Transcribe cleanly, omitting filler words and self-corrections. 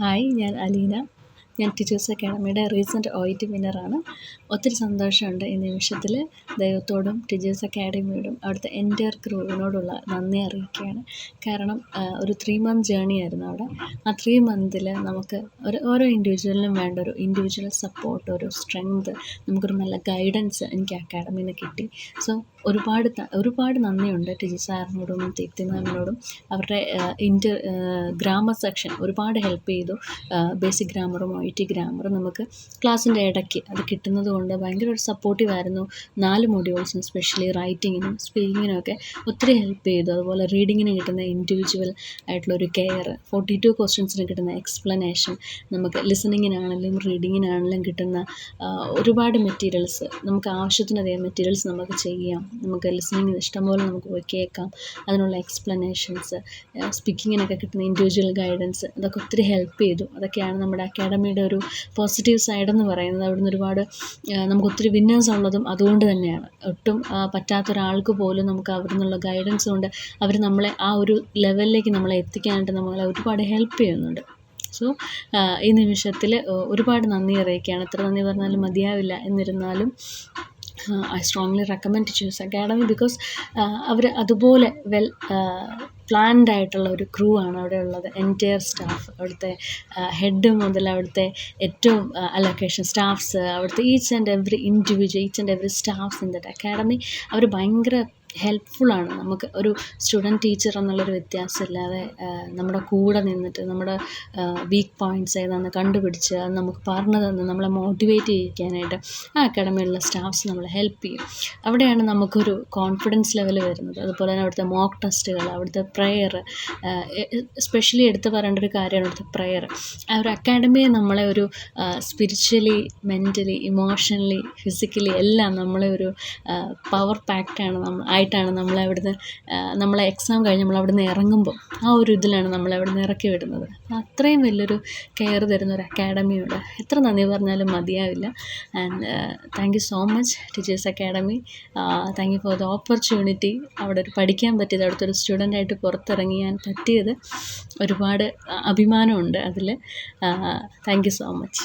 Hi, ഞാൻ അലീന. ഞാൻ teachers അക്കാഡമിയുടെ recent OET വിന്നറാണ്. ഒത്തിരി സന്തോഷമുണ്ട് ഈ നിമിഷത്തിൽ. ദൈവത്തോടും ടീച്ചേഴ്സ് അക്കാഡമിയോടും അവിടുത്തെ എൻ്റയർ ക്രൂവിനോടുള്ള നന്ദി അറിയിക്കുകയാണ്. കാരണം ഒരു 3 മന്ത് ജേർണി ആയിരുന്നു അവിടെ. ആ 3 മന്തിൽ നമുക്ക് ഓരോ ഇൻഡിവിജ്വലിനും വേണ്ട ഒരു ഇൻഡിവിജ്വൽ സപ്പോർട്ട്, ഒരു സ്ട്രെങ്ത്, നമുക്കൊരു നല്ല ഗൈഡൻസ് എനിക്ക് അക്കാഡമിയിൽ നിന്ന് കിട്ടി. സോ ഒരുപാട് നന്ദിയുണ്ട് ടിജി സാറിനോടും ദീപ്തി മാമിനോടും. അവരുടെ ഗ്രാമർ സെക്ഷൻ ഒരുപാട് ഹെൽപ്പ് ചെയ്തു. ബേസിക് ഗ്രാമറും OET ഗ്രാമറും നമുക്ക് ക്ലാസ്സിൻ്റെ ഇടയ്ക്ക് അത് കിട്ടുന്നത് കൊണ്ട് ഭയങ്കര ഒരു സപ്പോർട്ടീവായിരുന്നു. 4 മൊഡ്യൂൾസും സ്പെഷ്യലി റൈറ്റിങ്ങിനും സ്പീക്കിങ്ങിനും ഒക്കെ ഒത്തിരി ഹെൽപ്പ് ചെയ്തു. അതുപോലെ റീഡിങ്ങിന് കിട്ടുന്ന ഇൻഡിവിജ്വൽ ആയിട്ടുള്ളൊരു കെയർ, 42 ക്വസ്റ്റ്യൻസിന് കിട്ടുന്ന എക്സ്പ്ലനേഷൻ, നമുക്ക് ലിസണിങ്ങിനാണെങ്കിലും റീഡിങ്ങിനാണെങ്കിലും കിട്ടുന്ന ഒരുപാട് മെറ്റീരിയൽസ്, നമുക്ക് ആവശ്യത്തിനധികം മെറ്റീരിയൽസ് നമുക്ക് ചെയ്യാം. നമുക്ക് ലിസണിങ്ങിന് ഇഷ്ടംപോലെ നമുക്ക് പോയി കേൾക്കാം. അതിനുള്ള എക്സ്പ്ലനേഷൻസ്, സ്പീക്കിങ്ങിനൊക്കെ കിട്ടുന്ന ഇൻഡിവിജ്വൽ ഗൈഡൻസ്, അതൊക്കെ ഒത്തിരി ഹെൽപ്പ് ചെയ്തു. അതൊക്കെയാണ് നമ്മുടെ അക്കാഡമിയുടെ ഒരു പോസിറ്റീവ് സൈഡെന്ന് പറയുന്നത്. അവിടുന്ന് ഒരുപാട് നമുക്ക് ഒത്തിരി വിന്നേഴ്സ് ഉള്ളതും അതുകൊണ്ട് തന്നെയാണ്. ഒട്ടും പറ്റാത്തൊരാൾക്ക് പോലും നമുക്ക് അവിടെ നിന്നുള്ള ഗൈഡൻസ് കൊണ്ട് അവർ നമ്മളെ ആ ഒരു ലെവലിലേക്ക് നമ്മളെ എത്തിക്കാനായിട്ട് നമ്മളെ ഒരുപാട് ഹെൽപ്പ് ചെയ്യുന്നുണ്ട്. സോ ഈ നിമിഷത്തിൽ ഒരുപാട് നന്ദി അറിയിക്കുകയാണ്. എത്ര നന്ദി പറഞ്ഞാലും മതിയാവില്ല. എന്നിരുന്നാലും I strongly recommend to choose academy because അവർ അതുപോലെ പ്ലാൻഡ് ആയിട്ടുള്ള ഒരു ക്രൂ ആണ് അവിടെ ഉള്ളത്. എൻറ്റയർ സ്റ്റാഫ്, അവിടുത്തെ ഹെഡ് മുതൽ അവിടുത്തെ ഏറ്റവും അലൊക്കേഷൻ സ്റ്റാഫ്സ്, അവിടുത്തെ each and every staffs in that academy അവർ ഭയങ്കര ഹെൽപ്ഫുള്ളാണ്. നമുക്ക് ഒരു സ്റ്റുഡൻറ്റ് ടീച്ചർ എന്നുള്ളൊരു വ്യത്യാസമില്ലാതെ നമ്മുടെ കൂടെ നിന്നിട്ട് നമ്മുടെ വീക്ക് പോയിൻറ്റ്സ് ഏതാണെന്ന് കണ്ടുപിടിച്ച് അത് നമുക്ക് പറഞ്ഞു തന്ന് നമ്മളെ മോട്ടിവേറ്റ് ചെയ്യിക്കാനായിട്ട് ആ അക്കാഡമിയിലുള്ള സ്റ്റാഫ്സ് നമ്മളെ ഹെൽപ്പ് ചെയ്യും. അവിടെയാണ് നമുക്കൊരു കോൺഫിഡൻസ് ലെവൽ വരുന്നത്. അതുപോലെ തന്നെ അവിടുത്തെ മോക്ക് ടെസ്റ്റുകൾ, അവിടുത്തെ പ്രെയർ, എസ്പെഷ്യലി എടുത്ത് പറയേണ്ട ഒരു കാര്യമാണ് അവിടുത്തെ പ്രെയർ. ആ ഒരു അക്കാഡമിയെ നമ്മളെ ഒരു സ്പിരിച്വലി, മെൻ്റലി, ഇമോഷണലി, ഫിസിക്കലി എല്ലാം നമ്മളെ ഒരു പവർ പാക്റ്റാണ് ആയിട്ടാണ് നമ്മളെ എക്സാം കഴിഞ്ഞ് നമ്മളവിടുന്ന് ഇറങ്ങുമ്പോൾ ആ ഒരു ഇതിലാണ് നമ്മളവിടുന്ന് ഇറക്കി വിടുന്നത്. അത്രയും വലിയൊരു കെയർ തരുന്ന ഒരു അക്കാഡമിയോട് എത്ര നന്ദി പറഞ്ഞാലും മതിയാവില്ല. And thank you so much teachers academy. Thank you for the opportunity. അവിടെ ഒരു പഠിക്കാൻ പറ്റിയത്, അവിടുത്തെ ഒരു സ്റ്റുഡൻ്റായിട്ട് പുറത്തിറങ്ങിയാൻ പറ്റിയത് ഒരുപാട് അഭിമാനമുണ്ട് അതിൽ. Thank you so much.